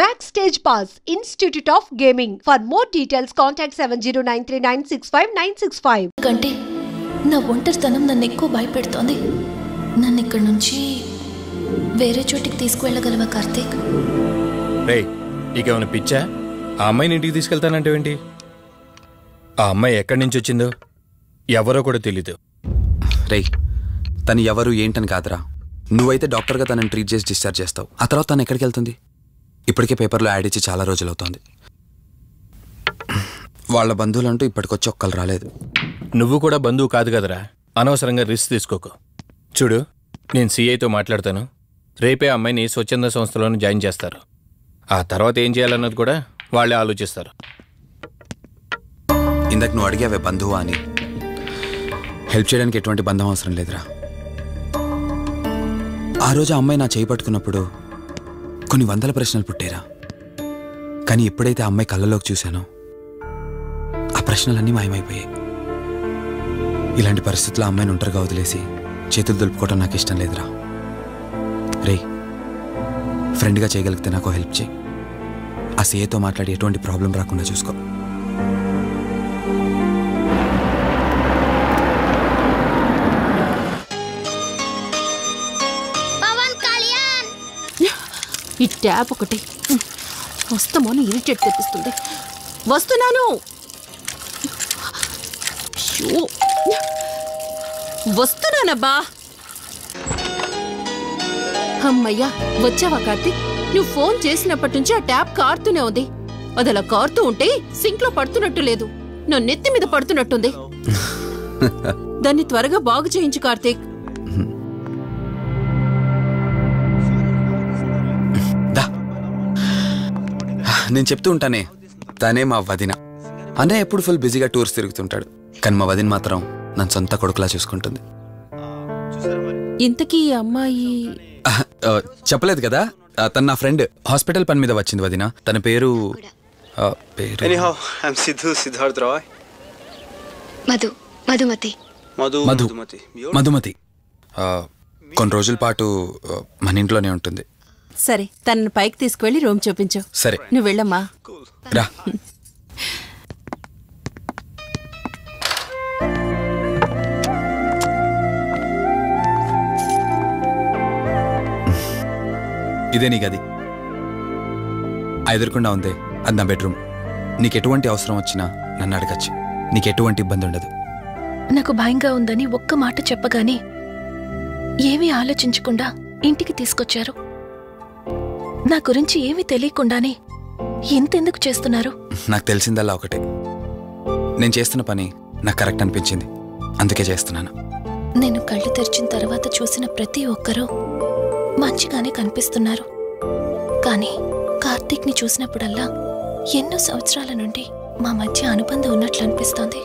Backstage Pass, Institute of Gaming. For more details, contact 7093965965. కంటే నా ఒంటరితనం నన్ను ఎక్కువ భయపెడుతోంది. నన్ను ఇక్కడి నుంచి వేరే చోటికి తీసుకువెళ్ళగలవా కార్తీక్? రేయ్, నీకేమైనా పిచ్చా? ఆ అమ్మాయిని ఇంటికి తీసుకెళ్తానంటేవేంటి? ఆ అమ్మాయి ఎక్కడి నుంచి వచ్చిందో ఎవరో కూడా తెలీదు. రేయ్, తను ఎవరు ఏంటని కాదురా. నువ్వైతే డాక్టర్గా తనని ట్రీట్ చేసి డిశ్చార్జ్ చేస్తావు. ఆ తర్వాత తను ఎక్కడికి వెళ్తుంది? ఇప్పటికే పేపర్లో యాడ్ ఇచ్చి చాలా రోజులవుతోంది. వాళ్ళ బంధువులంటూ ఇప్పటికొచ్చి ఒక్కరు రాలేదు. నువ్వు కూడా బంధువు కాదు కదరా, అనవసరంగా రిస్క్ తీసుకోకు. చూడు, నేను సిఐతో మాట్లాడతాను. రేపే అమ్మాయిని స్వచ్ఛంద సంస్థలోనే జాయిన్ చేస్తారు. ఆ తర్వాత ఏం చేయాలన్నది కూడా వాళ్ళే ఆలోచిస్తారు. ఇందాక నువ్వు అడిగావే బంధువా అని. హెల్ప్ చేయడానికి ఎటువంటి బంధం అవసరం లేదురా. ఆ రోజు ఆ అమ్మాయి నా చేయి పట్టుకున్నప్పుడు కొన్ని వందల ప్రశ్నలు పుట్టారా. కానీ ఎప్పుడైతే ఆ అమ్మాయి కళ్ళలోకి చూశానో ఆ ప్రశ్నలన్నీ మాయమైపోయాయి. ఇలాంటి పరిస్థితుల్లో అమ్మాయిని ఒంటరిగా వదిలేసి చేతులు దులుపుకోవటం నాకు ఇష్టం లేదురా. రే, ఫ్రెండ్గా చేయగలిగితే నాకు హెల్ప్ చేయి. ఆ సీఏతో మాట్లాడి ఎటువంటి ప్రాబ్లం రాకుండా చూసుకో. ఈ ట్యాప్ ఒకటి వస్తామని ఇరిటేట్ తెప్పిస్తుంది. వస్తున్నాను. వస్తున్నానబ్బా. అమ్మయ్యా, వచ్చావా కార్తీక్? నువ్వు ఫోన్ చేసినప్పటి నుంచి ఆ ట్యాప్ కారుతూనే ఉంది. అది అలా కారుతూ ఉంటే సింక్ లో పడుతున్నట్టు లేదు, నా నెత్తి మీద పడుతున్నట్టుంది. దాన్ని త్వరగా బాగు చేయించు కార్తీక్. నేను చెప్తూ ఉంటానే, తనే మా వదిన. అన్నయ్య ఎప్పుడు ఫుల్ బిజీగా టూర్స్ తిరుగుతుంటాడు, కానీ మా వదిన మాత్రం నన్ను సొంత కొడుకులా చూసుకుంటుంది. ఇంతకీ అమ్మాయి చెప్పలేదు కదా, తను నా ఫ్రెండ్. హాస్పిటల్ పని మీద వచ్చింది వదిన. తన పేరు మధుమతి. కొన్ని రోజుల పాటు మన ఇంట్లోనే ఉంటుంది. సరే, తనను పైకి తీసుకువెళ్ళి రూమ్ చూపించు. సరే, నువ్వు వెళ్ళమ్మా. రా. ఇదే నీ గది. ఎదురుకుండా ఉంది, అది నా బెడ్రూమ్. నీకు ఎటువంటి అవసరం వచ్చినా నన్ను అడగచ్చు. నీకు ఎటువంటి ఇబ్బంది ఉండదు. నాకు భయంగా ఉందని ఒక్క మాట చెప్పగానే ఏమీ ఆలోచించకుండా ఇంటికి తీసుకొచ్చారు. నా గురించి ఏమీ తెలియకుండానే ఎంతెందుకు చేస్తున్నారు? నాకు తెలిసిందల్లా ఒకటే, నేను చేస్తున్న పని నాకు కరెక్ట్ అనిపించింది, అందుకే చేస్తున్నాను. నేను కళ్ళు తెరిచిన తర్వాత చూసిన ప్రతి ఒక్కరూ మంచిగానే కనిపిస్తున్నారు. కానీ కార్తీక్ని చూసినప్పుడల్లా ఎన్నో సంవత్సరాల నుండి మా మధ్య అనుబంధం ఉన్నట్లు అనిపిస్తోంది.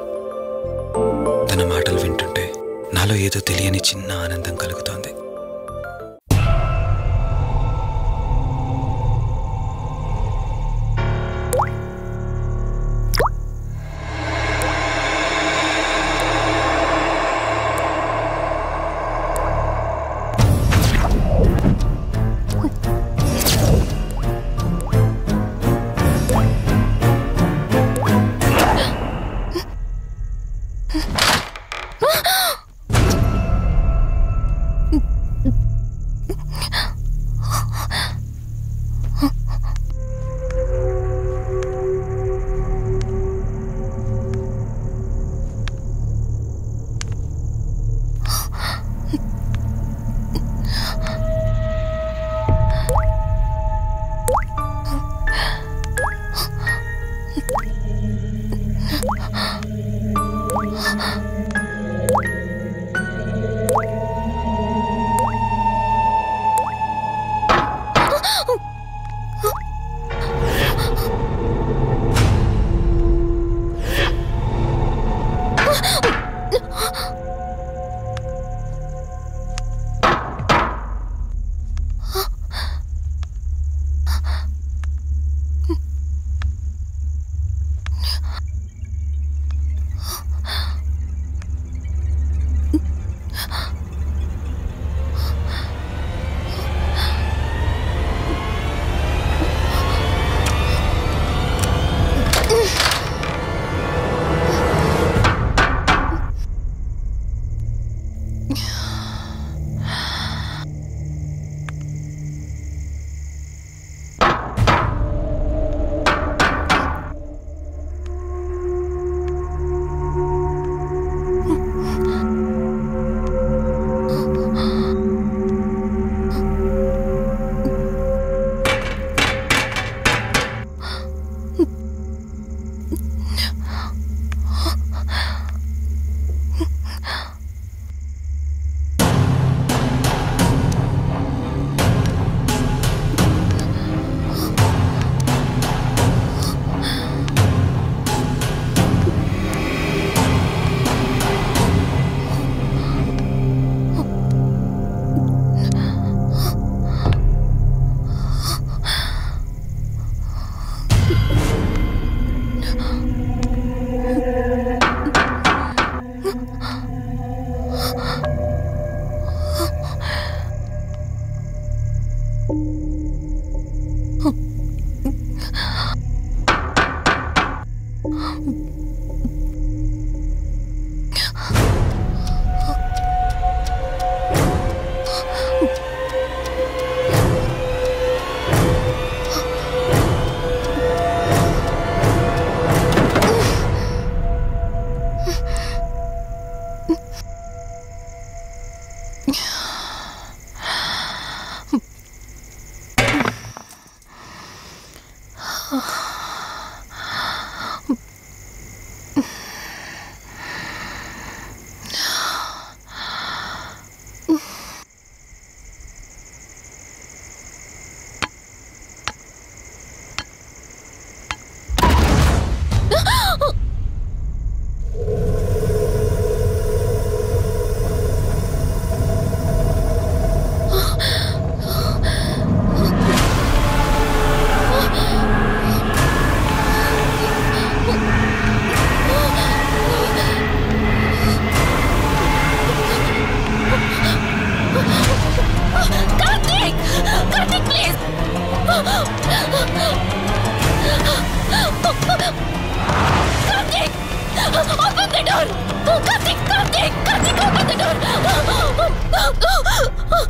తన మాటలు వింటుంటే నాలో ఏదో తెలియని చిన్న ఆనందం కలుగుతోంది.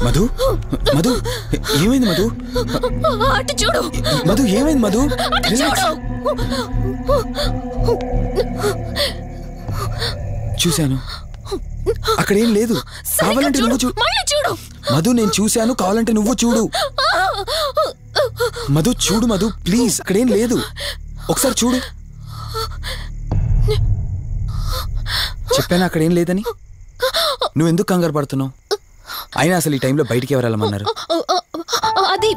మధు మధు ఏమైంది మధు? అటు చూడు మధు ఏమైంది మధు? చూశాను, అక్కడేం లేదు. కావాలంటే నువ్వు చూడు మధు. నేను చూశాను, కావాలంటే నువ్వు చూడు. మధు చూడు మధు, ప్లీజ్. అక్కడేం లేదు, ఒకసారి చూడు. చెప్పాను అక్కడేం లేదని. నువ్వెందుకు కంగారు పడుతున్నావు? అయినా అసలు ఈ టైంలో బయటికి ఎవరు వెళ్ళమన్నారు? అది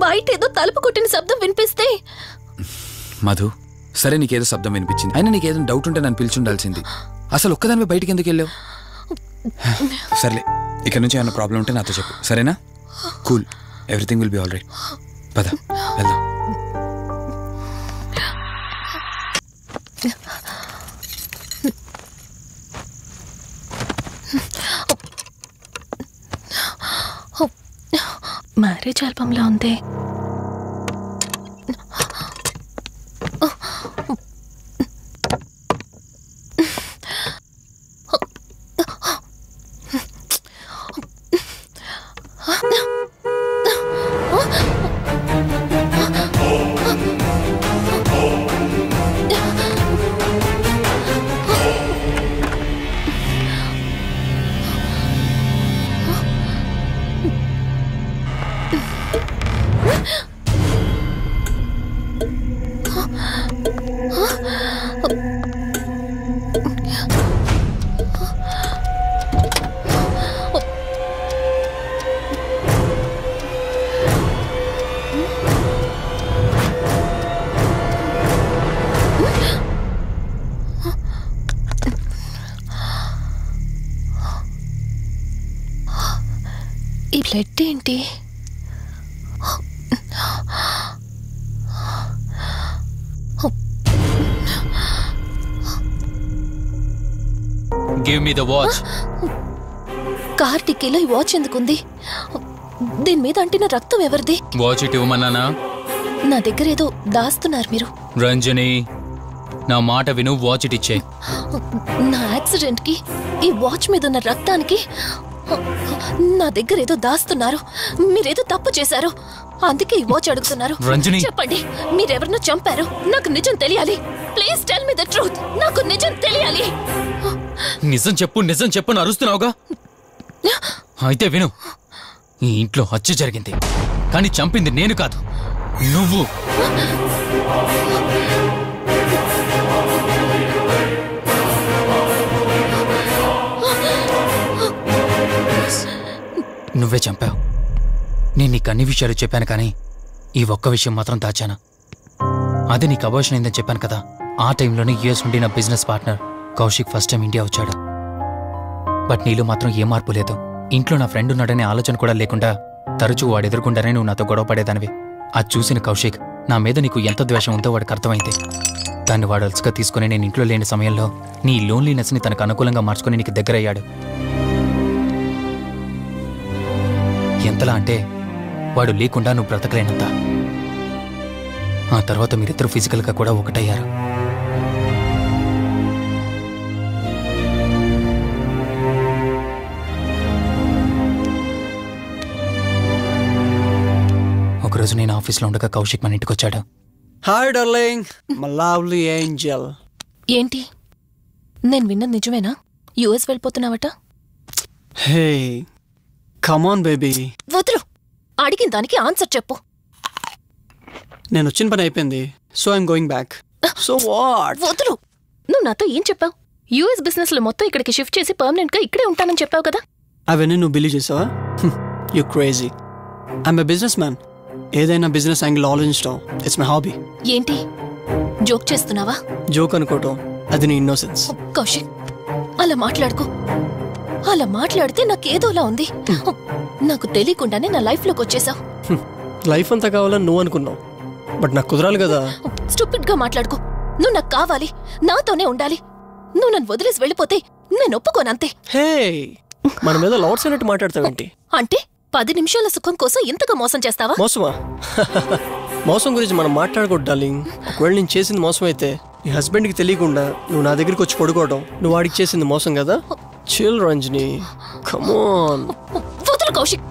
బయట ఏదో తలుపు కొట్టిన శబ్దం వినిపిస్తే. మధు, సరే నీకేదో శబ్దం వినిపించింది, అయినా నీకేదో డౌట్ ఉంటే నన్ను పిలిచుండాల్సింది. అసలు ఒక్కదానిపై బయటికి ఎందుకు వెళ్ళావు? సర్లే, ఇక్కడ నుంచి ఏమైనా ప్రాబ్లం ఉంటే నాతో చెప్పు, సరేనా? Cool, everything will be all right. పద వెళ్దాం. మ్యారేజ్ ఆల్బంలా ఉంది. ఈ బ్లడ్ ఏంటి? Give me the watch. Car టిక్కీలో ఈ వాచ్ ఎందుకుంది? దీని మీద అంటిన రక్తం ఎవరిది? వాచ్ ఇటు ఇవ్వమన్నానా? నా దగ్గర ఏదో దాస్తున్నారు మీరు. రంజని, నా మాట విను, వాచ్ ఇటు ఇచ్చే. నా యాక్సిడెంట్ కి, ఈ వాచ్ మీద ఉన్న రక్తానికి నా దగ్గర ఏదో దాస్తున్నారు. మీరేదో తప్పు చేశారు, అందుకే ఈ వాచ్ అడుగుతున్నారు. రంజని, చెప్పండి, మీరెవరినో చంపారు. నాకు నిజం తెలియాలి. Please tell me the truth. నాకు నిజం తెలియాలి. నిజం చెప్పు, నిజం చెప్పు అని అరుస్తున్నావుగా. అయితే విను, ఈ ఇంట్లో హత్య జరిగింది, కానీ చంపింది నేను కాదు, నువ్వు. నువ్వే చంపావు. నేను నీకు అన్ని విషయాలు చెప్పాను, కానీ ఈ ఒక్క విషయం మాత్రం దాచాను. అది నీకు అబార్షన్ అయిందని చెప్పాను కదా. ఆ టైంలోనే యుఎస్ నుండి నా business partner Kaushik first time India వచ్చాడు. బట్ నీలో మాత్రం ఏ మార్పు లేదు. ఇంట్లో నా ఫ్రెండ్ ఉన్నాడనే ఆలోచన కూడా లేకుండా తరచూ వాడు ఎదుర్కొంటానే నువ్వు నాతో గొడవ పడేదానివి. అది చూసిన కౌశిక్ నా మీద నీకు ఎంత ద్వేషం ఉందో వాడికి అర్థమైంది. దాన్ని వాడు అలసిగా తీసుకుని నేను ఇంట్లో లేని సమయంలో నీ లోన్లీనెస్ని తనకు అనుకూలంగా మార్చుకుని నీకు దగ్గరయ్యాడు. ఎంతలా అంటే వాడు లేకుండా నువ్వు బ్రతకలేనంత. ఆ తర్వాత మీరిద్దరు ఫిజికల్గా కూడా ఒకటయ్యారు. ఒకరోజు నేను ఆఫీస్లో ఉండగా కౌశిక్ మన ఇంటికి వచ్చాడు. Hi darling, my lovely angel. ఏంటి, నేను విన్నది నిజమేనా? యుఎస్ వెళ్ళిపోతున్నావట? Hey come on baby. వదులు, అడిగిన దానికి ఆన్సర్ చెప్పు. నేను వచ్చిన పని అయిపోయింది, So I'm going back. So what? వదులు. నువ్వు నాతో ఏం చెప్పావు? యూఎస్ బిజినెస్ లో మొత్తం ఇక్కడికి షిఫ్ట్ చేసి పర్మనెంట్ గా ఇక్కడే ఉంటానని చెప్పావు కదా? అవన్నీ నువ్వు బిలీవ్ చేసావా? You crazy. I'm a business man. ఏదైనా బిజినెస్ యాంగిల్ ఆలోచించడం ఇట్స్ మై హాబీ. ఏంటి జోక్ చేస్తున్నావా? జోక్ అనుకోవటం అది నీ ఇన్నోసెన్స్. కౌశిక్ అలా మాట్లాడుకో. అలా మాట్లాడితే నాకేదోలా ఉంది. నాకు తెలియకుండానే నా లైఫ్ లోకి వచ్చేసావు. లైఫ్ అంతా కావాలని నువ్వు అనుకున్నావు, బట్ నాకు కుదరాలి కదా. స్టూపిడ్ గా మాట్లాడుకో. నువ్వు నాకు కావాలి, నాతోనే ఉండాలి. నువ్వు నన్ను వదిలేసి వెళ్ళిపోతే నేను ఒప్పుకోనంతే. హే, మన మీద లాట్స్ అన్నట్టు మాట్లాడతావేంటి? అంటే 10 నిమిషాల సుఖం కోసం ఇంతగా మోసం చేస్తావా? మోసమా? మోసం గురించి మనం మాట్లాడకూడదు డార్లింగ్. ఒకవేళ నేను చేసింది మోసం అయితే నీ హస్బెండ్కి తెలియకుండా నువ్వు నా దగ్గరికి వచ్చి పడుకోవడం నువ్వు వాడికి చేసింది మోసం కదా. Chill Ranjani, come on. వదులు కౌశిక్,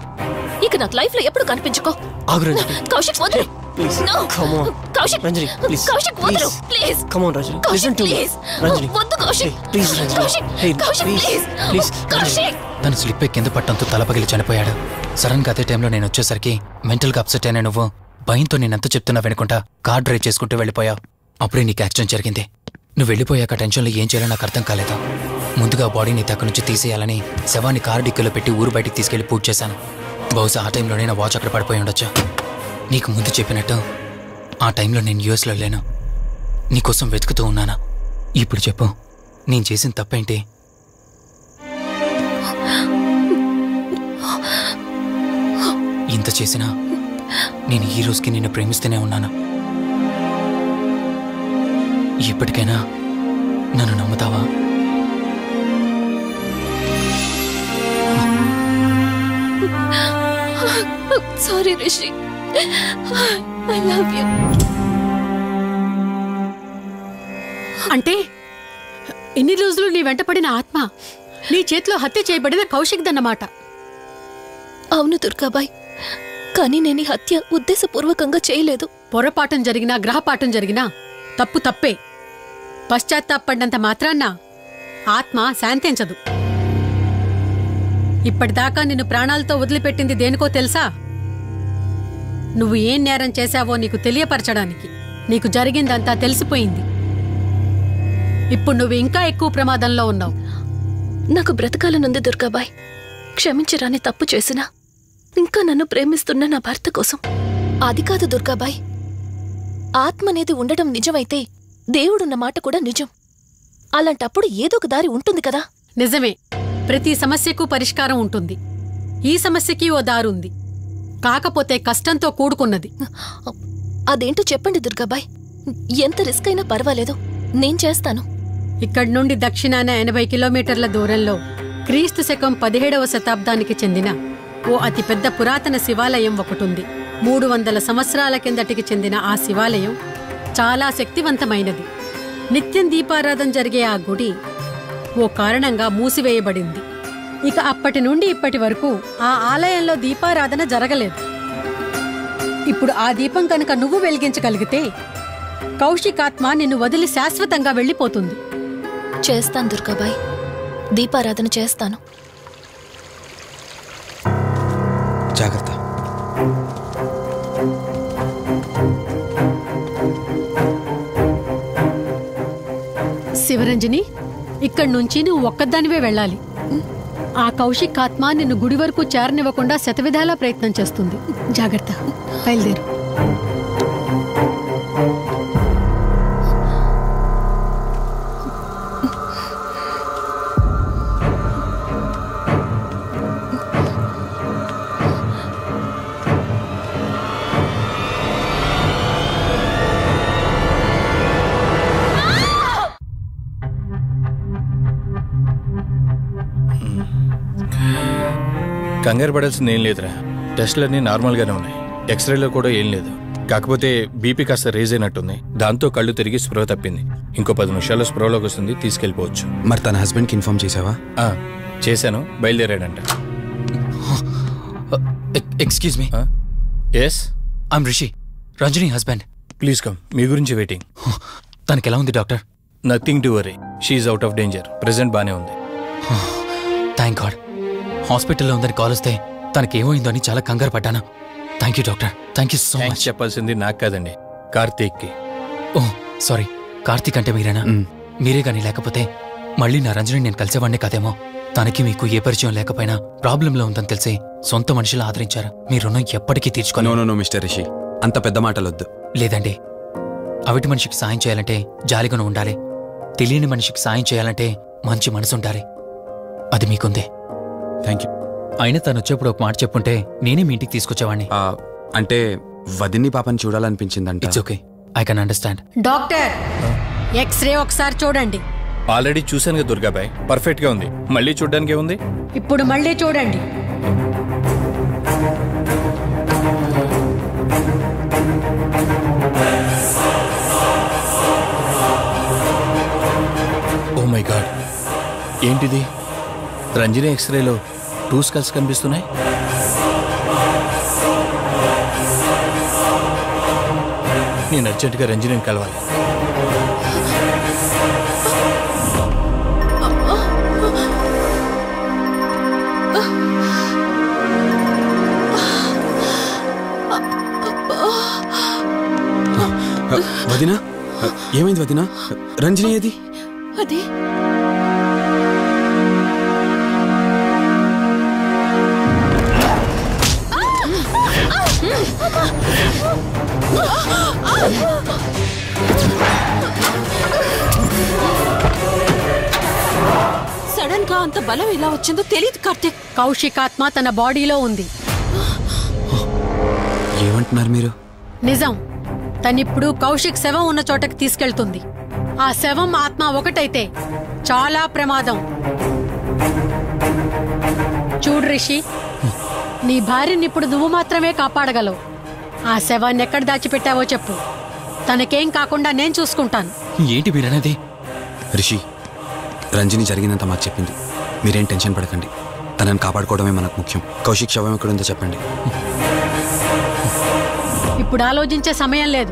ఇక నాకు లైఫ్ లో ఎప్పుడు కనిపించుకో. ఆగు రంజని. కౌశిక్ వదులు. Please come on. Kaushik Ranjani please. Kaushik వదులు please. Come on Ranjani, listen to me. Ranjani వద్దు Kaushik. Please Ranjani. Kaushik hey Kaushik please please. Please. Kaushik తను స్లిప్ కింద పట్టంతో తల పగిలి చనిపోయాడు. సడన్ గా అదే టైంలో నేను వచ్చేసరికి మెంటల్ గా అప్సెట్ అయినా నువ్వు భయంతో నేనెంత చెప్తున్నా వెనుకుంటా కార్ డ్రైవ్ చేసుకుంటూ వెళ్ళిపోయావు. అప్పుడే నీకు యాక్సిడెంట్ జరిగింది. నువ్వు వెళ్ళిపోయాక టెన్షన్లో ఏం చేయాలో నాకు అర్థం కాలేదు. ముందుగా బాడీని అక్కడి నుంచి తీసేయాలని శవాన్ని కారు డిక్కీలో పెట్టి ఊరు బయటికి తీసుకెళ్లి పూజ చేశాను. బహుశా ఆ టైంలోనే నా వాచ్ అక్కడ పడిపోయి ఉండొచ్చు. నీకు ముందు చెప్పినట్టు ఆ టైంలో నేను యూఎస్లో లేను. నీకోసం వెతుకుతూ ఉన్నాను. ఇప్పుడు చెప్పు, నేను చేసిన తప్పేంటి? ఇంత చేసినా నేను ఈ రోజుకి నిన్ను ప్రేమిస్తూనే ఉన్నాను. ఇప్పటికైనా నన్ను నమ్ముతావా? Sorry Rishi, I love you. అంటే ఇన్ని రోజులు నీ వెంటపడిన ఆత్మ నీ చేతిలో హత్య చేయబడిన కౌశిక్ దన్నమాట. అవును దుర్గాబాయ్, కానీ నేను ఈ హత్య ఉద్దేశపూర్వకంగా చేయలేదు. పొరపాఠం జరిగినా గ్రహపాఠం జరిగినా తప్పు తప్పే. పశ్చాత్తాపడినంత మాత్రాన్న ఆత్మ శాంతించదు. ఇప్పటిదాకా నిన్ను ప్రాణాలతో వదిలిపెట్టింది దేనికో తెలుసా? నువ్వు ఏం నేరం చేశావో నీకు తెలియపరచడానికి. నీకు జరిగిందంతా తెలిసిపోయింది. ఇప్పుడు నువ్వు ఇంకా ఎక్కువ ప్రమాదంలో ఉన్నావు. నాకు బ్రతకాలనుంది దుర్గాబాయ్. క్షమించరాని తప్పు చేసినా ఇంకా నన్ను ప్రేమిస్తున్న నా భర్త కోసం. అది కాదు దుర్గాబాయ్, ఆత్మ అనేది ఉండడం నిజమైతే దేవుడున్న మాట కూడా నిజం. అలాంటప్పుడు ఏదో ఒక దారి ఉంటుంది కదా. నిజమే, ప్రతి సమస్యకు పరిష్కారం ఉంటుంది. ఈ సమస్యకి ఓ దారుంది, కాకపోతే కష్టంతో కూడుకున్నది. అదేంటో చెప్పండి దుర్గాబాయ్. ఎంత రిస్క్ అయినా పర్వాలేదు, నేను చేస్తాను. ఇక్కడి నుండి దక్షిణాన 80 కిలోమీటర్ల దూరంలో క్రీస్తు శకం 17వ శతాబ్దానికి చెందిన ఓ అతిపెద్ద పురాతన శివాలయం ఒకటుంది. 300 సంవత్సరాల కిందటికి చెందిన ఆ శివాలయం చాలా శక్తివంతమైనది. నిత్యం దీపారాధన జరిగే ఆ గుడి ఓ కారణంగా మూసివేయబడింది. ఇక అప్పటి నుండి ఇప్పటి వరకు ఆ ఆలయంలో దీపారాధన జరగలేదు. ఇప్పుడు ఆ దీపం కనుక నువ్వు వెలిగించగలిగితే కౌశికాత్మ నిన్ను వదిలి శాశ్వతంగా వెళ్ళిపోతుంది. చేస్తాను దుర్గాబాయ్, దీపారాధన చేస్తాను. జాగ్రత్త. శివరంజని, ఇక్కడి నుంచి నువ్వు ఒక్కదానివే వెళ్ళాలి. ఆ కౌశిక్ ఆత్మ నిన్ను గుడి వరకు చేరనివ్వకుండా శతవిధాలా ప్రయత్నం చేస్తుంది. జాగ్రత్త, బయలుదేరు. కంగారు పడాల్సింది ఏం లేదురా. టెస్టులన్నీ నార్మల్గానే ఉన్నాయి. ఎక్స్రేలో కూడా ఏం లేదు. కాకపోతే బీపీ కాస్త రేజ్ అయినట్టుంది. దాంతో కళ్ళు తిరిగి స్పృహ తప్పింది. ఇంకో 10 నిమిషాల్లో స్పృహలోకి వస్తుంది, తీసుకెళ్ళిపోవచ్చు. మరి తన హస్బెండ్కి ఇన్ఫార్మ్ చేసావా? చేశాను, బయలుదేరాడంట. Excuse me. Yes, I'm Rishi, Ranjani husband. Please come. మీ గురించి వెయిటింగ్. తనకి ఎలా ఉంది doctor? Nothing to worry, she's out of danger. Present బానే ఉంది. Thank god. హాస్పిటల్లో ఉందని కాల్ వస్తే తనకేమైందో అని చాలా కంగారు పడ్డాను. Thank you doctor, thank you so much. చెప్పాల్సింది నాకు కాదండి, కార్తీక్కి. ఓ సారీ, కార్తీక్ అంటే మీరేనా? మీరే కానీ లేకపోతే మళ్ళీ నా రంజని నేను కలిసేవాడినే కాదేమో. తనకి మీకు ఏ పరిచయం లేకపోయినా ప్రాబ్లంలో ఉందని తెలిసి సొంత మనుషులు ఆదరించారు. మీ రుణం ఎప్పటికీ తీర్చుకోను. నో మిస్టర్ రిషి, అంత పెద్ద మాటలొద్దు. లేదండి, అవిటి మనిషికి సాయం చేయాలంటే జాలిగాను ఉండాలి. తెలియని మనిషికి సాయం చేయాలంటే మంచి మనసు ఉండాలి. అది మీకుందే. Thank you. అయినా తను వచ్చేప్పుడు ఒక మాట చెప్పుంటే నేనే మీ ఇంటికి తీసుకొచ్చేవాడిని. అంటే వదిన్ని పాపని చూడాలనిపించిందంట. It's okay, I can understand. Doctor, X-ray ఒకసారి చూడండి. ఆల్రెడీ చూశానుగా దుర్గాబాయ్, పర్ఫెక్ట్ గా ఉంది. మళ్ళీ చూడ్డానికి ఏముంది? ఇప్పుడు మళ్ళీ చూడండి. ఓ మై గాడ్, ఏంటిది? రంజని ఎక్స్రేలో 2 స్కల్స్ కనిపిస్తున్నాయి. నేను అర్జెంటుగా రంజనిని కలవాలి. వదినా, ఏమైంది వదినా? రంజని ఏది? అది సడన్ గా అంత బలం ఎలా వచ్చిందో తెలియదు కార్తీక్. కౌశిక్ ఆత్మ తన బాడీలో ఉంది. ఏమంటున్నారు మీరు? నిజం. తనిప్పుడు కౌశిక్ శవం ఉన్న చోటకి తీసుకెళ్తుంది. ఆ శవం ఆత్మ ఒకటైతే చాలా ప్రమాదం. చూడు రిషి, నీ భార్యని ఇప్పుడు నువ్వు మాత్రమే కాపాడగలవు. ఆ శవాన్ని ఎక్కడ దాచిపెట్టావో చెప్పు. తనకేం కాకుండా నేను చూసుకుంటాను. ఏంటి మీరనేది? రిషి, రంజని జరిగినంత మాకు చెప్పింది. మీరేం టెన్షన్ పడకండి. తనని కాపాడుకోవడమే మనకు ముఖ్యం. కౌశిక్ శవం ఎక్కడుందో చెప్పండి. ఇప్పుడు ఆలోచించే సమయం లేదు.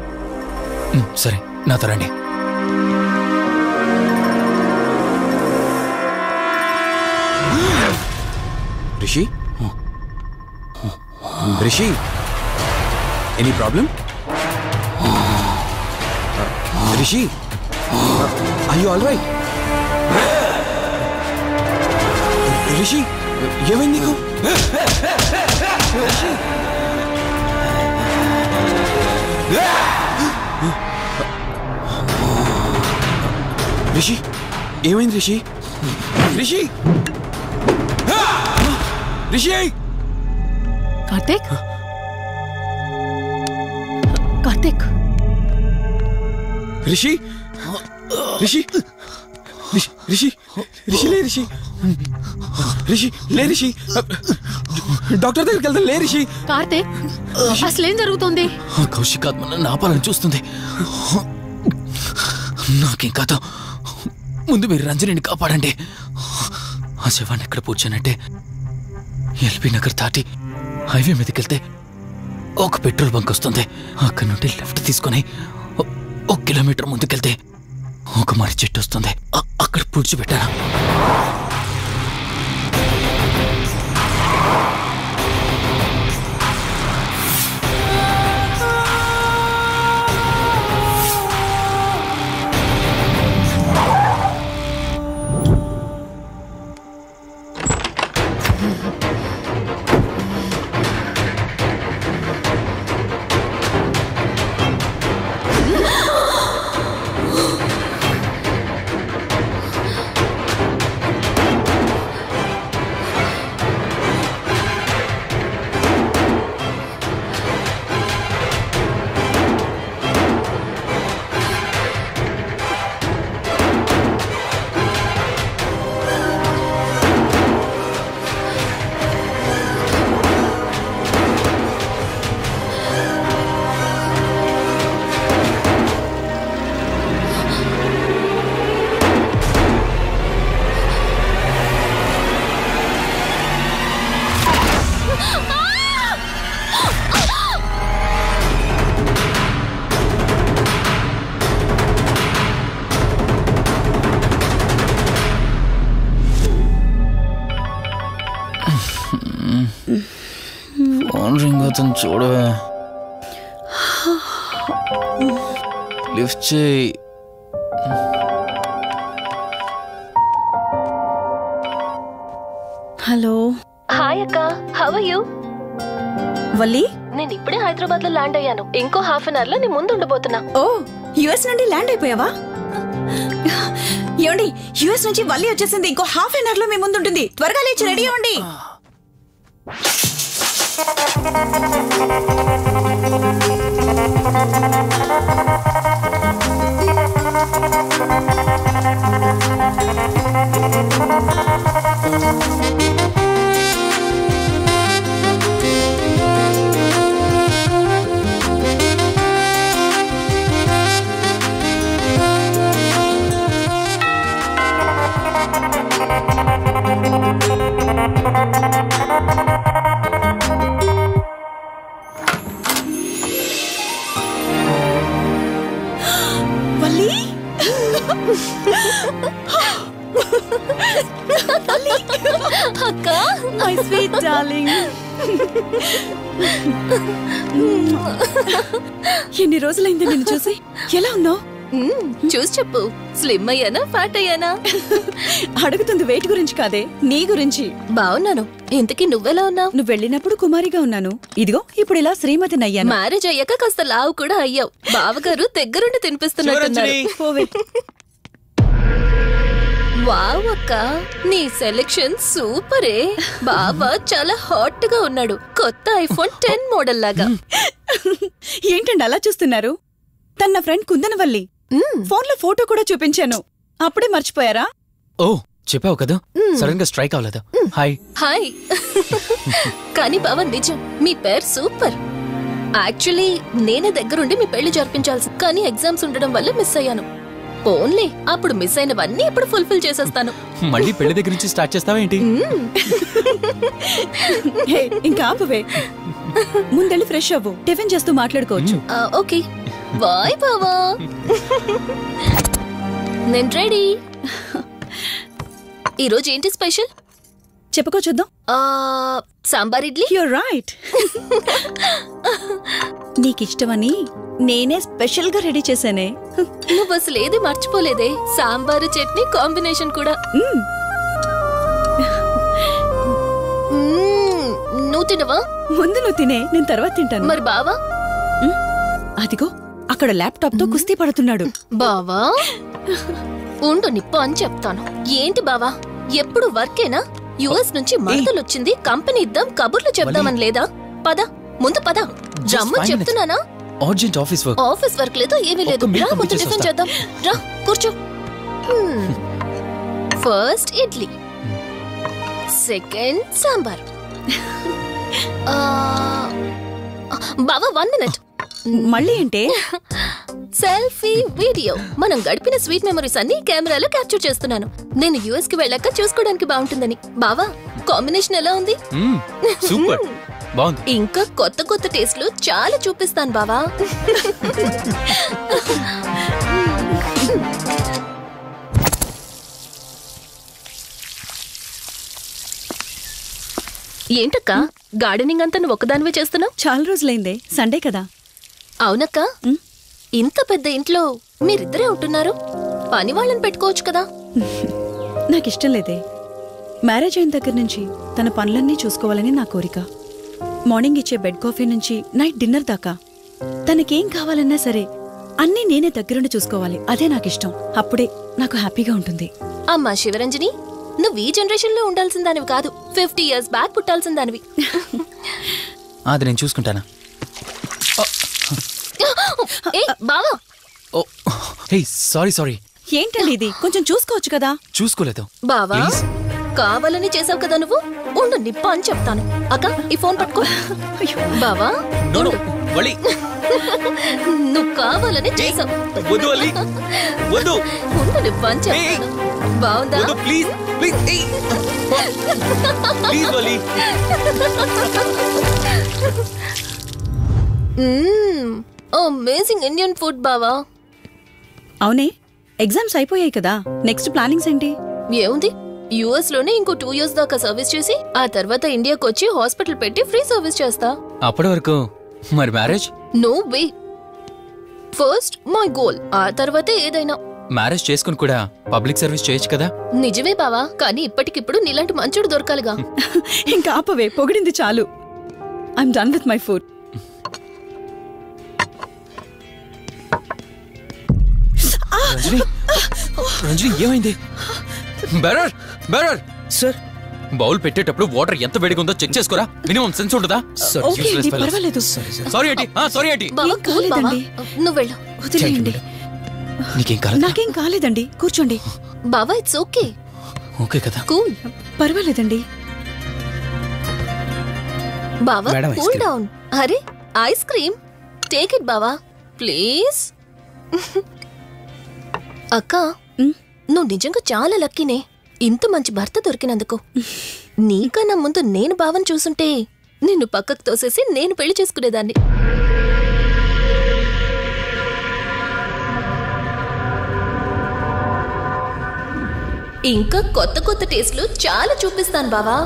సరే, నాతో రండి. Rishi, Rishi, any problem? Rishi, are you all right? Rishi, ఏమైంది నీకు? రిషి, రిషి, ఏమైంది రిషి? రిషి, రిషి! కార్తీక్, కార్తీక్, రిషి, రిషి, రిషి, రిషి, లే రిషి, రిషి, లే రిషి, డాక్టర్ దగ్గరికి వెళ్తాం. లే రిషి. కార్తీక్, అసలేం జరుగుతుంది? కౌశిక్ ఆత్మ నన్ను ఆపాలని చూస్తుంది. నాకేం కాదు, ముందు మీరు రంజనిని కాపాడండి. ఆ శవాన్ని ఎక్కడ పూడ్చానంటే ఎల్బీ నగర్ దాటి హైవే మీదకి వెళ్తే ఒక పెట్రోల్ బంక్ వస్తుంది. అక్కడి నుండి లెఫ్ట్ తీసుకొని 1 కిలోమీటర్ ముందుకెళ్తే ఒక మర్రి చెట్టు వస్తుంది. అక్కడ పూడ్చిపెట్టాను. ఫోన్ రింగ్ అవుతుంది చూడవే. లిఫ్ట్ చేయి. హలో. హాయ్ అక్క, హౌ ఆర్ యు? వల్లి, నేను ఇప్పుడే హైదరాబాద్ లో ల్యాండ్ అయ్యాను. ఇంకో హాఫ్ అన్ అవర్ లో నీ ముందు ఉండబోతున్నా. ఓ, యుఎస్ నుండి ల్యాండ్ అయిపోయావా? ఏమండి, యుఎస్ నుంచి వల్లి వచ్చేసింది. ఇంకో హాఫ్ అన్ అవర్ లో మీ ముందు ఉంటుంది. త్వరగా లేచి రెడీ అవ్వండి. అక్క, మై స్వీట్ డార్లింగ్. ఎన్ని రోజులైంది నిన్ను చూసి. ఎలా ఉన్నావు? చూసి చెప్పు. స్లిమ్ అయ్యానా, ఫ్యాట్ అయ్యానా? అడుగుతుంది వెయిట్ గురించి కాదే, నీ గురించి. బాగున్నాను. ఇంతకీ నువ్వెలా ఉన్నావు? నువ్వు వెళ్ళినప్పుడు కుమారిగా ఉన్నాను. ఇదిగో ఇప్పుడు ఇలా శ్రీమతిని అయ్యాను. మ్యారేజ్ అయ్యాక కాస్త లావు కూడా అయ్యావు. బావగారు దగ్గరుండి తినిపిస్తున్నట్టున్నారు. వావ్ అక్క, నీ సెలెక్షన్ సూపరే. బావ చాలా హాట్ గా ఉన్నాడు. కొత్త ఐఫోన్ 10 మోడల్ లాగా. ఏంటండి అలా చూస్తున్నారు? తన ఫ్రెండ్ కుందనవల్లి. ఫోన్ లో ఫోటో కూడా చూపించాను. అప్పుడే మర్చిపోయారా? ఓ, చెప్పావు కదా, సడన్ గా స్ట్రైక్ అవ్వలేదు. Hi hi. కానీ బావ నిజం, మీ పేరు సూపర్. యాక్చువల్లీ నేనే దగ్గరుండి మీ పెళ్లి జరిపించాల్సి, కానీ ఎగ్జామ్స్ ఉండడం వల్ల మిస్ అయ్యాను. ఓన్లీ అప్పుడు మిస్ అయినవన్నీ ఇప్పుడు ఫుల్ఫిల్ చేసేస్తాను. మళ్ళీ పెళ్లి దగ్గర నుంచి స్టార్ట్ చేస్తావా ఏంటి? ఇంకా ఆపువే. ముందెళ్ళి ఫ్రెష్ అవ్వు, టిఫిన్ చేస్తూ మాట్లాడుకోవచ్చు. ఓకే బాయ్ బావా. నేను రెడీ. ఈరోజు ఏంటి స్పెషల్ చెప్పుకో చూద్దాం. సాంబార్ ఇడ్లీ. You're right. నీకిష్టమని నేనే స్పెషల్ గా రెడీ చేశానే. నువ్వు అసలు ఏది మర్చిపోలేదే. సాంబారు చట్నీ కాంబినేషన్ కూడా. నువ్వు తినవా? ముందు నువ్వు తినే, నేను తర్వాత తింటాను. మరి బావా? అదిగో అక్కడ ల్యాప్టాప్ తో కుస్తీ పడుతున్నాడు. బావా ఉండు, నిప్పు అని చెప్తాను. ఏంటి బావా, ఎప్పుడు వర్కేనా? యుఎస్ నుంచి మరదలొచ్చింది, కంపెనీ ఇద్దాం, కబుర్లు చెప్దామని లేదా? పద ముందు పద. రమ్ము చెప్తున్నానా? Urgent office work. Office work లేదు, ఏమీ లేదు. రా ముందు టిఫిన్ చేద్దాం. రా కూర్చో. First idli, second sambar. బావా 1 మినిట్. మళ్ళీ అంటే? Selfie video. మనం గడిపిన స్వీట్ మెమరీస్ అన్ని కెమెరాలో క్యాప్చర్ చేస్తున్నాను. నేను యుఎస్ కి వెళ్ళాక చూసుకోవడానికి బాగుంటుందని. బావా కాంబినేషన్ ఎలా ఉంది? సూపర్, బాగుంది. ఇంకా కొత్త కొత్త టేస్ట్లు చాలా చూపిస్తాను బావా. ఏంటక్క, గార్డెనింగ్ అంతా నువ్వు ఒక్కదానివే చేస్తున్నావు? చాలా రోజులైందే, సండే కదా. అవునక్క, ఇంత పెద్ద ఇంట్లో మీరిద్దరే ఉంటున్నారు. పని వాళ్ళని పెట్టుకోవచ్చు కదా. నాకిష్టం లేదే. మ్యారేజ్ అయిన దగ్గర నుంచి తన పనులన్నీ చూసుకోవాలని నా కోరిక. మార్నింగ్ ఇచ్చే బెడ్ కాఫీ నుంచి నైట్ డిన్నర్ దాకా తనకేం కావాలన్నా సరే అన్నీ నేనే దగ్గరుండి చూసుకోవాలి. అదే నాకిష్టం. అప్పుడే నాకు హ్యాపీగా ఉంటుంది. అమ్మా శివరంజని, నువ్వు ఈ జనరేషన్ లో ఉండాల్సిన దానివి కాదు, 50 years బ్యాక్ పుట్టాల్సిన దానివి. అది నేను చూసుకుంటానా? బావా. సారీ. ఏంటండి ఇది? కొంచెం చూసుకోవచ్చు కదా. చూసుకోలేదు బావా, కావాలని చేసావు కదా నువ్వు. ఉండు నిప్ప అని చెప్తాను. అక్క ఈ ఫోన్ పట్టుకో. బావా నువ్వు కావాలని చేసావు. ఉండు నిప్ప అని చెప్తాను. బావుందా? అమేజింగ్ ఇండియన్ ఫుడ్ బావా. అవునే, ఎగ్జామ్స్ అయిపోయాయి కదా. నెక్స్ట్ ప్లానింగ్స్ ఏంటి? ఏముంది, యుఎస్ లోనే ఇంకో 2 years దాకా సర్వీస్ చేసి ఆ తర్వాత ఇండియాకి వచ్చి హాస్పిటల్ పెట్టి ఫ్రీ సర్వీస్ చేస్తా. అప్పటి వరకు మరి marriage? No way. First my goal, ఆ తర్వాతే ఏదైనా. మ్యారేజ్ చేసుకుని కూడా పబ్లిక్ సర్వీస్ చేయొచ్చు కదా. నిజమే బావా, కానీ ఇప్పటికిప్పుడు నీలాంటి మంచోడు దొరకాలిగా. ఇంకా ఆపవే, పొగిడింది చాలు. I'm done with my food. Ranjani ఏమైంది? బెరర్ బెరర్ సార్, బౌల్ పెట్టేటప్పుడు వాటర్ ఎంత వేడిగా ఉందో చెక్ చేసుకోరా. మినిమం సెన్స్ ఉంటుందా? ఓకే అండి, పర్వాలేదు. సారీ ఏంటి, సారీ ఏంటి. బావా ఏం కూల్ బావా, కాలేదండి. నువ్వు వెళ్ళు. వదిలేయండి. నీకేం కాలేదు? నాకేం కాలేదండి, కూర్చోండి. బావా ఇట్స్ ఓకే. ఓకే కదా. కూల్ పర్వాలేదండి. బావా, madam, ice cool cream. Down. అరే ఐస్ క్రీమ్, టేక్ ఇట్ బావా ప్లీజ్. అక్క, నువ్వు నిజంగా చాలా లక్కీనే, ఇంత మంచి భర్త దొరికినందుకు. నీకన్నా ముందు నేను బావని చూసుంటే నిన్ను పక్కకు తోసేసి నేను పెళ్లి చేసుకునేదాన్ని. ఇంకా కొత్త కొత్త టేస్ట్లు చాలా చూపిస్తాను బావా.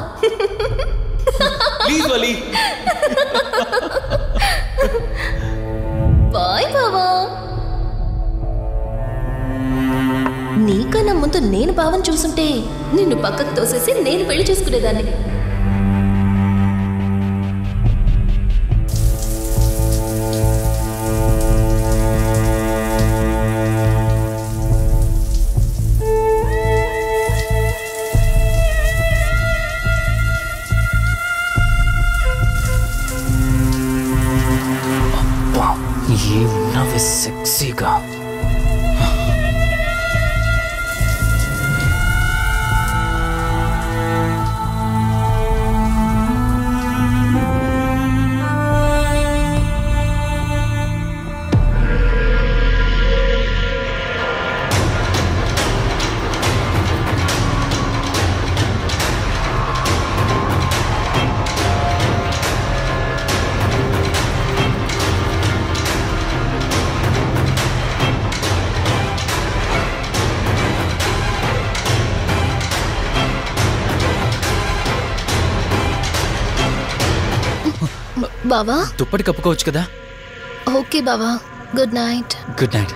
బాయ్ బావా. నీకన్నా ముందు నేను బావని చూసుంటే నిన్ను పక్కకు తోసేసి నేను పెళ్లి చేసుకునేదాన్ని. ఏమున్నావే సెక్సీగా. బావా దుప్పటి కప్పుకోవచ్చు కదా. ఓకే బావా, good night. Good night.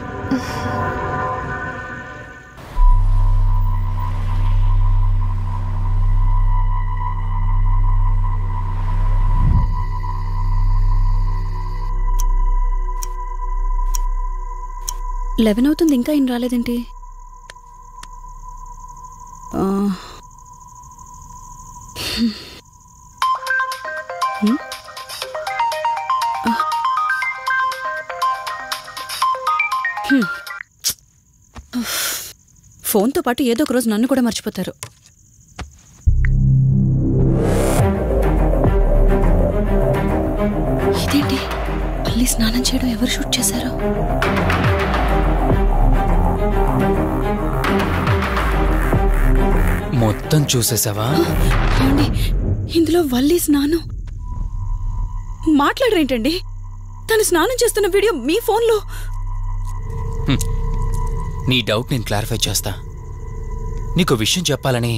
Eleven అవుతుంది, ఇంకా ఏం రాలేదేంటి? ఫోన్తో పాటు ఏదో ఒక రోజు నన్ను కూడా మర్చిపోతారు. ఇదేంటి, మళ్ళీ స్నానం చేయడం ఎవరు షూట్ చేశారు? మొత్తం చూసేసావా? ఏమండి, ఇందులో వల్లి స్నానం మాట్లాడరేంటండి? తను స్నానం చేస్తున్న వీడియో మీ ఫోన్లో. నీ డౌట్ నేను క్లారిఫై చేస్తా. నీకు విషయం చెప్పాలని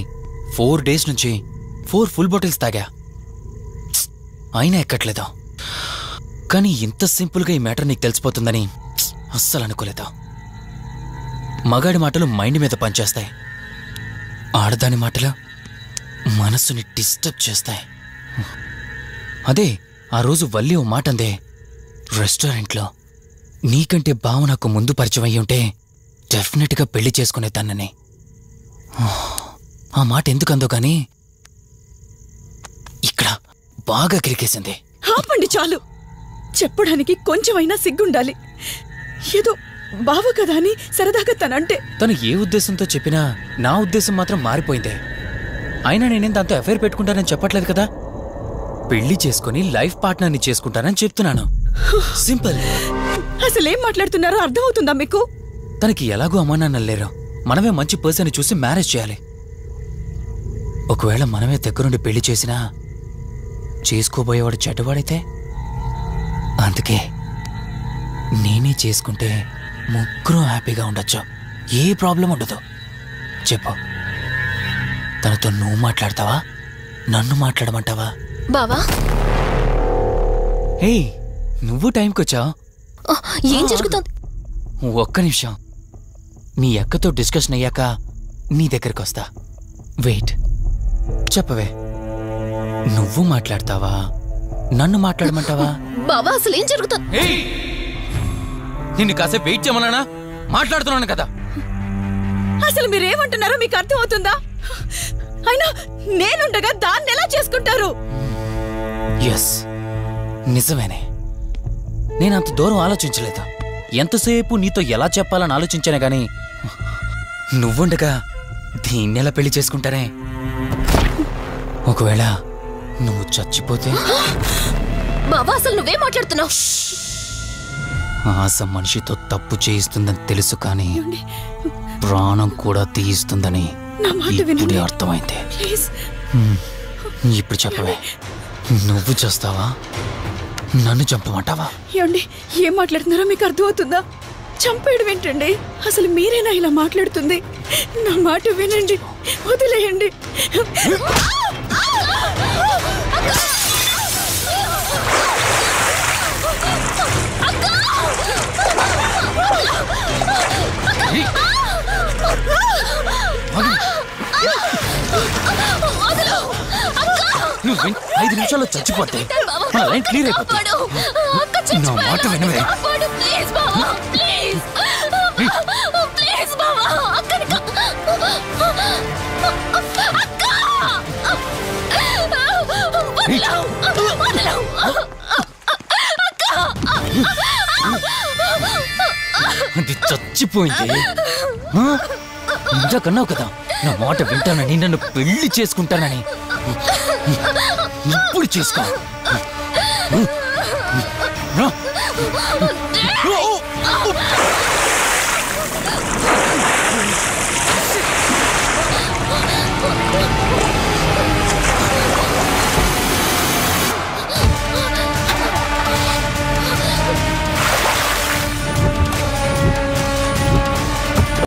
4 days నుంచి 4 full బాటిల్స్ తాగా, అయినా ఎక్కట్లేదు. కానీ ఇంత సింపుల్గా ఈ మ్యాటర్ నీకు తెలిసిపోతుందని అస్సలు అనుకోలేదు. మగాడి మాటలు మైండ్ మీద పనిచేస్తాయి, ఆడదాని మాటలు మనస్సుని డిస్టర్బ్ చేస్తాయి. అదే ఆ రోజు వల్లి ఓ మాట అందే రెస్టారెంట్లో, నీకంటే బావ నాకు ముందు పరిచయం అయ్యి ఉంటే డెఫినెట్గా పెళ్లి చేసుకునేదాన్నని. ఆ మాట ఎందుకందో కానీ ఇక్కడ బాగా కిరికేసింది. ఆపండి చాలు, చెప్పడానికి కొంచెమైనా సిగ్గుండాలి. ఏదో బావ కదా అని సరదాగా తనంటే. తను ఏ ఉద్దేశంతో చెప్పినా నా ఉద్దేశం మాత్రం మారిపోయిందే. అయినా నేనేం దాంతో అఫైర్ పెట్టుకుంటానని చెప్పట్లేదు కదా, పెళ్లి చేసుకుని లైఫ్ పార్ట్నర్ని చేసుకుంటానని చెప్తున్నాను. సింపుల్. అసలేం మాట్లాడుతున్నారో అర్థమవుతుందా మీకు? తనకి ఎలాగో అమ్మా నాన్న లేరు, మనమే మంచి పర్సన్ చూసి మ్యారేజ్ చేయాలి. ఒకవేళ మనమే దగ్గరుండి పెళ్లి చేసినా చేసుకోబోయేవాడు చెడ్డవాడైతే, అందుకే నేనే చేసుకుంటే ముగ్గురు హ్యాపీగా ఉండొచ్చు, ఏ ప్రాబ్లం ఉండదు. చెప్పు, తనతో నువ్వు మాట్లాడతావా, నన్ను మాట్లాడమంటావా? బావా, హే, నువ్వు టైంకి వచ్చావు. ఏం జరుగుతోంది? ఒక్క నిమిషం. మీ అక్కతో డిస్కషన్ అయ్యాక నీ దగ్గరికి వస్తా. వెయిట్, చెప్పవే, నువ్వు మాట్లాడతావా, నన్ను మాట్లాడమంటావా? బావా అసలు ఏం జరుగుతుంది? నిన్ను కాసేపు వెయిట్ చేయమన్నానా? మాట్లాడుతున్నాను కదా. అసలు మీరేమంటున్నారో మీకు అర్థం అవుతుందా? అయినా నేనుండగా దాన్ని ఎలా చేసుకుంటారు? ఎస్, నిజమేనే. నేనంత దూరం ఆలోచించలేదు. ఎంతసేపు నీతో ఎలా చెప్పాలని ఆలోచించానే గాని నువ్వుండగా దీన్నెలా పెళ్లి చేసుకుంటానే? ఒకవేళ నువ్వు చచ్చిపోతే? బావా అసలు నువ్వేం మాట్లాడుతున్నావు? ఆశ మనిషితో తప్పు చేయిస్తుందని తెలుసు, కానీ ప్రాణం కూడా తీయిస్తుందని ఇప్పుడే అర్థమైంది. ఇప్పుడు చెప్పవే, నువ్వు చేస్తావా, నన్ను చంపమంటావా? ఏమండి, ఏం మాట్లాడుతున్నారో మీకు అర్థమవుతుందా? చంపేయడం ఏంటండి? అసలు మీరేనా ఇలా మాట్లాడుతుంది? నా మాట వినండి, వదిలేయండి. నువ్వు 5 నిమిషాల్లో చచ్చిపోతే నా లైన్ క్లియర్ అయిపోతుంది. నా మాట వినవే. అది చచ్చిపోయింది. ఇంతకన్నావు కదా నా మాట వింటానని, నన్ను పెళ్లి చేసుకుంటానని. ఇప్పుడు చేసుకో.